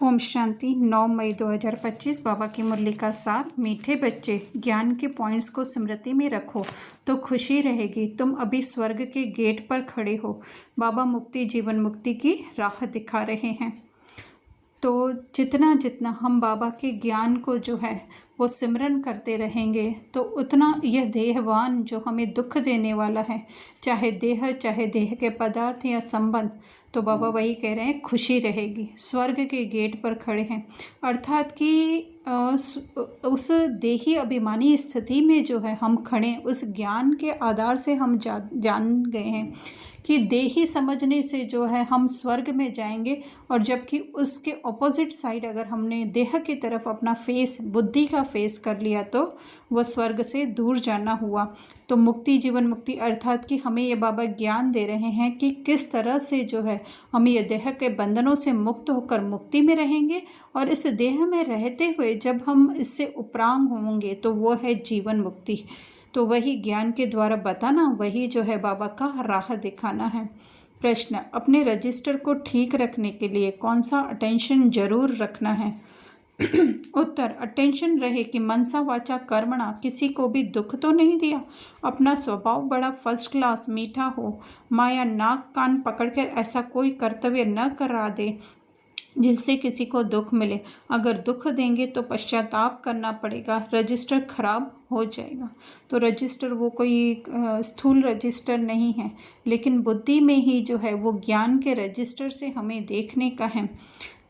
ओम शांति। 9 मई 2025 बाबा की मुरली का सार। मीठे बच्चे, ज्ञान के पॉइंट्स को स्मृति में रखो तो खुशी रहेगी। तुम अभी स्वर्ग के गेट पर खड़े हो। बाबा मुक्ति, जीवन मुक्ति की राह दिखा रहे हैं। तो जितना जितना हम बाबा के ज्ञान को जो है वो सिमरन करते रहेंगे तो उतना यह देहवान जो हमें दुख देने वाला है, चाहे देह के पदार्थ या संबंध, तो बाबा वही कह रहे हैं खुशी रहेगी। स्वर्ग के गेट पर खड़े हैं, अर्थात कि उस देही अभिमानी स्थिति में जो है हम खड़े, उस ज्ञान के आधार से हम जान गए हैं कि देही समझने से जो है हम स्वर्ग में जाएंगे, और जबकि उसके ऑपोजिट साइड अगर हमने देह की तरफ अपना फेस, बुद्धि का फेस कर लिया तो वह स्वर्ग से दूर जाना हुआ। तो मुक्ति, जीवन मुक्ति, अर्थात कि हमें ये बाबा ज्ञान दे रहे हैं कि किस तरह से जो है हम ये देह के बंधनों से मुक्त होकर मुक्ति में रहेंगे, और इस देह में रहते हुए जब हम इससे उपरांग होंगे तो वो है जीवन मुक्ति। तो वही ज्ञान के द्वारा बताना, वही जो है बाबा का राह दिखाना है। प्रश्न, अपने रजिस्टर को ठीक रखने के लिए कौन सा अटेंशन जरूर रखना है? उत्तर, अटेंशन रहे कि मनसा वाचा कर्मणा किसी को भी दुख तो नहीं दिया, अपना स्वभाव बड़ा फर्स्ट क्लास मीठा हो, माया नाक कान पकड़कर ऐसा कोई कर्तव्य न करा दे जिससे किसी को दुख मिले। अगर दुख देंगे तो पश्चाताप करना पड़ेगा, रजिस्टर खराब हो जाएगा। तो रजिस्टर वो कोई स्थूल रजिस्टर नहीं है, लेकिन बुद्धि में ही जो है वो ज्ञान के रजिस्टर से हमें देखने का है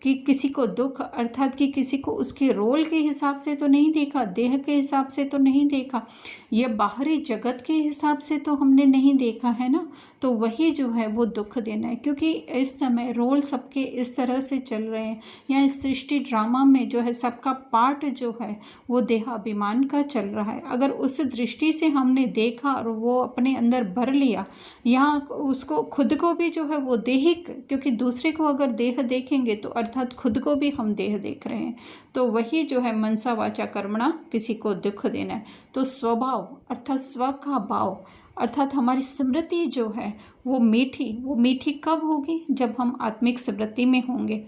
कि किसी को दुख, अर्थात कि किसी को उसके रोल के हिसाब से तो नहीं देखा, देह के हिसाब से तो नहीं देखा, यह बाहरी जगत के हिसाब से तो हमने नहीं देखा है ना। तो वही जो है वो दुख देना है, क्योंकि इस समय रोल सबके इस तरह से चल रहे हैं, या इस सृष्टि ड्रामा में जो है सबका पार्ट जो है वो देहाभिमान का चल रहा है। अगर उस दृष्टि से हमने देखा और वो अपने अंदर भर लिया, या उसको खुद को भी जो है वो देहिक, क्योंकि दूसरे को अगर देह देखेंगे तो अर्थात खुद को भी हम देह देख रहे हैं। तो वही जो है मनसा वाचा कर्मणा किसी को दुख देना है। तो स्वभाव अर्थात स्व का भाव, अर्थात हमारी स्मृति जो है वो मीठी कब होगी? जब हम आत्मिक स्मृति में होंगे।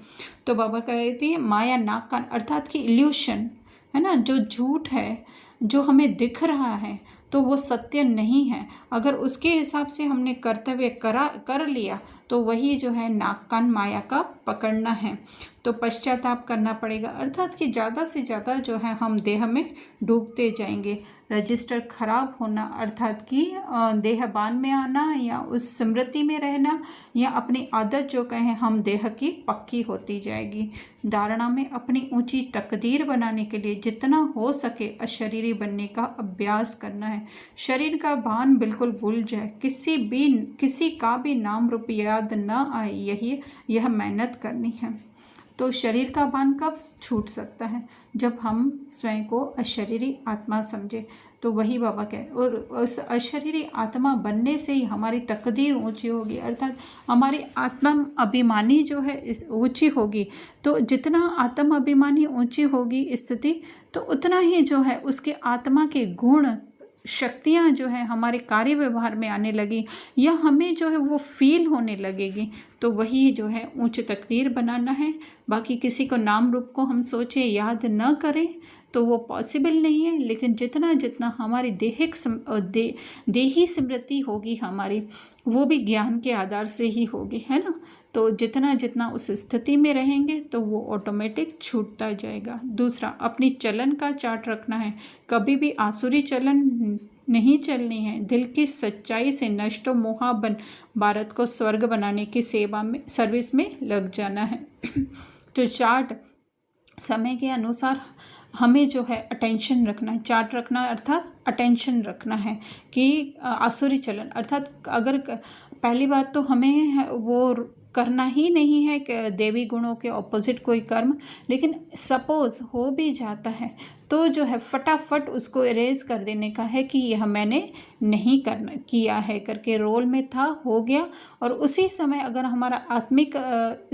तो बाबा कहते हैं माया नाक कान, अर्थात कि इल्यूशन है ना, जो झूठ है, जो हमें दिख रहा है तो वो सत्य नहीं है। अगर उसके हिसाब से हमने कर्तव्य कर लिया तो वही जो है नाक कान माया का पकड़ना है। तो पश्चाताप करना पड़ेगा, अर्थात कि ज़्यादा से ज़्यादा जो है हम देह में डूबते जाएंगे। रजिस्टर खराब होना, अर्थात कि देहबान में आना, या उस स्मृति में रहना, या अपनी आदत जो कहें हम देह की पक्की होती जाएगी। धारणा में अपनी ऊंची तकदीर बनाने के लिए जितना हो सके अशरीरी बनने का अभ्यास करना है। शरीर का भान बिल्कुल भूल जाए, किसी का भी नाम रूप याद न आए, यह मेहनत करनी है। तो शरीर का भान कब छूट सकता है? जब हम स्वयं को अशरीरी आत्मा समझे। तो वही बाबा कहे, और उस अशरीरी आत्मा बनने से ही हमारी तकदीर ऊंची होगी, अर्थात हमारी आत्म अभिमानी जो है ऊंची होगी। तो जितना आत्म अभिमानी ऊंची होगी स्थिति, तो उतना ही जो है उसके आत्मा के गुण, शक्तियाँ जो है हमारे कार्य व्यवहार में आने लगी, या हमें जो है वो फील होने लगेगी। तो वही जो है उच्च तकदीर बनाना है। बाकी किसी को नाम रूप को हम सोचे याद न करें तो वो पॉसिबल नहीं है, लेकिन जितना जितना हमारी देही स्मृति होगी हमारी, वो भी ज्ञान के आधार से ही होगी, है ना। तो जितना जितना उस स्थिति में रहेंगे तो वो ऑटोमेटिक छूटता जाएगा। दूसरा, अपनी चलन का चार्ट रखना है, कभी भी आसुरी चलन नहीं चलनी है। दिल की सच्चाई से नष्टो मोहा बन भारत को स्वर्ग बनाने की सर्विस में लग जाना है। तो चार्ट समय के अनुसार हमें जो है अटेंशन रखना है, चार्ट रखना है, अर्थात अटेंशन रखना है कि आसुरी चलन, अर्थात अगर पहली बात तो हमें वो करना ही नहीं है कि देवी गुणों के ऑपोजिट कोई कर्म, लेकिन सपोज हो भी जाता है तो जो है फटाफट उसको इरेज कर देने का है कि यह मैंने नहीं किया है करके, रोल में था, हो गया। और उसी समय अगर हमारा आत्मिक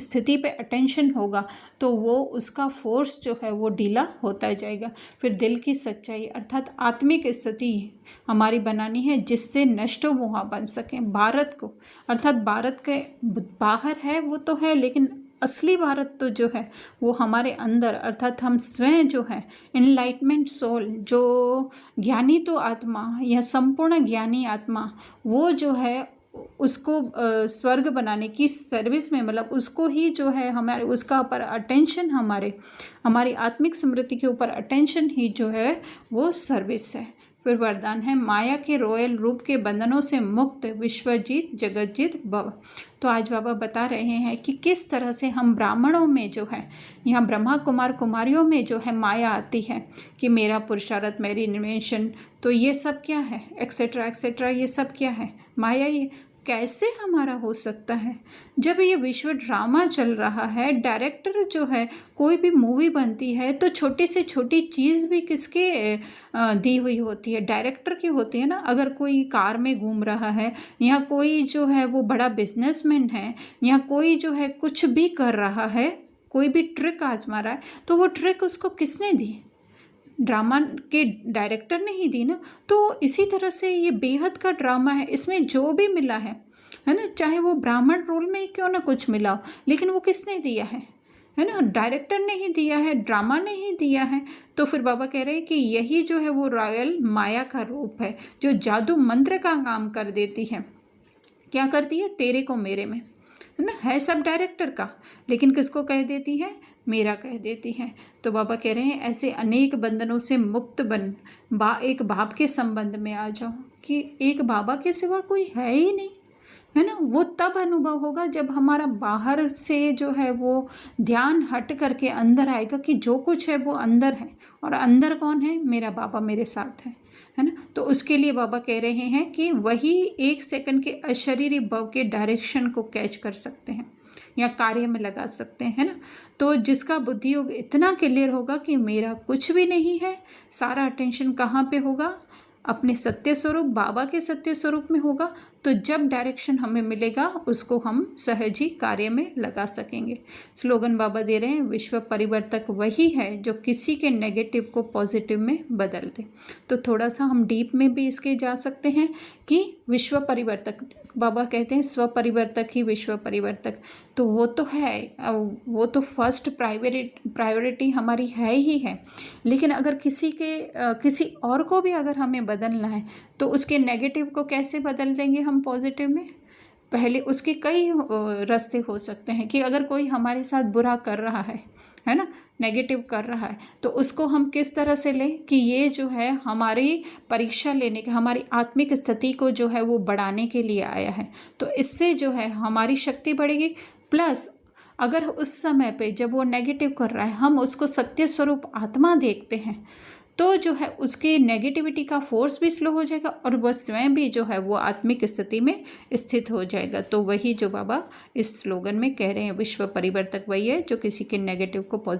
स्थिति पे अटेंशन होगा तो वो उसका फोर्स जो है वो ढीला होता जाएगा। फिर दिल की सच्चाई अर्थात आत्मिक स्थिति हमारी बनानी है जिससे नष्टो मोहा बन सकें। भारत को, अर्थात भारत के बाहर है वो तो है, लेकिन असली भारत तो जो है वो हमारे अंदर, अर्थात हम स्वयं जो है इनलाइटमेंट सोल, जो ज्ञानी तो आत्मा या संपूर्ण ज्ञानी आत्मा, वो जो है उसको स्वर्ग बनाने की सर्विस में, मतलब उसको ही जो है हमारे उसका ऊपर अटेंशन, हमारी आत्मिक स्मृति के ऊपर अटेंशन ही जो है वो सर्विस है। फिर वरदान है, माया के रॉयल रूप के बंधनों से मुक्त विश्वजीत जगतजीत भव। तो आज बाबा बता रहे हैं कि किस तरह से हम ब्राह्मणों में जो है, यहाँ ब्रह्मा कुमार कुमारियों में जो है माया आती है कि मेरा पुरुषार्थ, मेरी इन्वेंशन, तो ये सब क्या है, एक्सेट्रा एक्सेट्रा, ये सब क्या है, माया। ये कैसे हमारा हो सकता है जब ये विश्व ड्रामा चल रहा है? डायरेक्टर जो है, कोई भी मूवी बनती है तो छोटी से छोटी चीज़ भी किसके दी हुई होती है? डायरेक्टर की होती है ना। अगर कोई कार में घूम रहा है, या कोई जो है वो बड़ा बिजनेसमैन है, या कोई जो है कुछ भी कर रहा है, कोई भी ट्रिक आजमा रहा है, तो वो ट्रिक उसको किसने दी? ड्रामा के डायरेक्टर ने ही दी ना। तो इसी तरह से ये बेहद का ड्रामा है, इसमें जो भी मिला है ना, चाहे वो ब्राह्मण रोल में ही क्यों ना कुछ मिला हो, लेकिन वो किसने दिया है ना? डायरेक्टर ने ही दिया है, ड्रामा ने ही दिया है। तो फिर बाबा कह रहे हैं कि यही जो है वो रॉयल माया का रूप है, जो जादू मंत्र का काम कर देती है। क्या करती है? तेरे को मेरे में, है ना, है सब डायरेक्टर का, लेकिन किसको कह देती है? मेरा कह देती है। तो बाबा कह रहे हैं ऐसे अनेक बंधनों से मुक्त बन, एक बाप के संबंध में आ जाओ कि एक बाबा के सिवा कोई है ही नहीं, है ना। वो तब अनुभव होगा जब हमारा बाहर से जो है वो ध्यान हट करके अंदर आएगा कि जो कुछ है वो अंदर है, और अंदर कौन है? मेरा बाबा मेरे साथ है ना। तो उसके लिए बाबा कह रहे हैं कि वही 1 सेकंड के अशरीरी भव के डायरेक्शन को कैच कर सकते हैं या कार्य में लगा सकते हैं, है ना। तो जिसका बुद्धि योग इतना क्लियर होगा कि मेरा कुछ भी नहीं है, सारा अटेंशन कहाँ पे होगा? अपने सत्य स्वरूप, बाबा के सत्य स्वरूप में होगा। तो जब डायरेक्शन हमें मिलेगा उसको हम सहज ही कार्य में लगा सकेंगे। स्लोगन बाबा दे रहे हैं, विश्व परिवर्तक वही है जो किसी के नेगेटिव को पॉजिटिव में बदल दे। तो थोड़ा सा हम डीप में भी इसके जा सकते हैं कि विश्व परिवर्तक, बाबा कहते हैं स्व परिवर्तक ही विश्व परिवर्तक। तो वो तो है, वो तो फर्स्ट प्रायोरिटी हमारी है ही है। लेकिन अगर किसी और को भी अगर हमें बदलना है तो उसके नेगेटिव को कैसे बदल देंगे हम पॉजिटिव में? पहले उसके कई रास्ते हो सकते हैं कि अगर कोई हमारे साथ बुरा कर रहा है ना, नेगेटिव कर रहा है, तो उसको हम किस तरह से लें कि ये जो है हमारी परीक्षा लेने के, हमारी आत्मिक स्थिति को जो है वो बढ़ाने के लिए आया है। तो इससे जो है हमारी शक्ति बढ़ेगी। प्लस अगर उस समय पे जब वो नेगेटिव कर रहा है हम उसको सत्य स्वरूप आत्मा देखते हैं, तो जो है उसकी नेगेटिविटी का फोर्स भी स्लो हो जाएगा और वह स्वयं भी जो है वो आत्मिक स्थिति में स्थित हो जाएगा। तो वही जो बाबा इस स्लोगन में कह रहे हैं, विश्व परिवर्तक वही है जो किसी के नेगेटिव को पॉजिटिव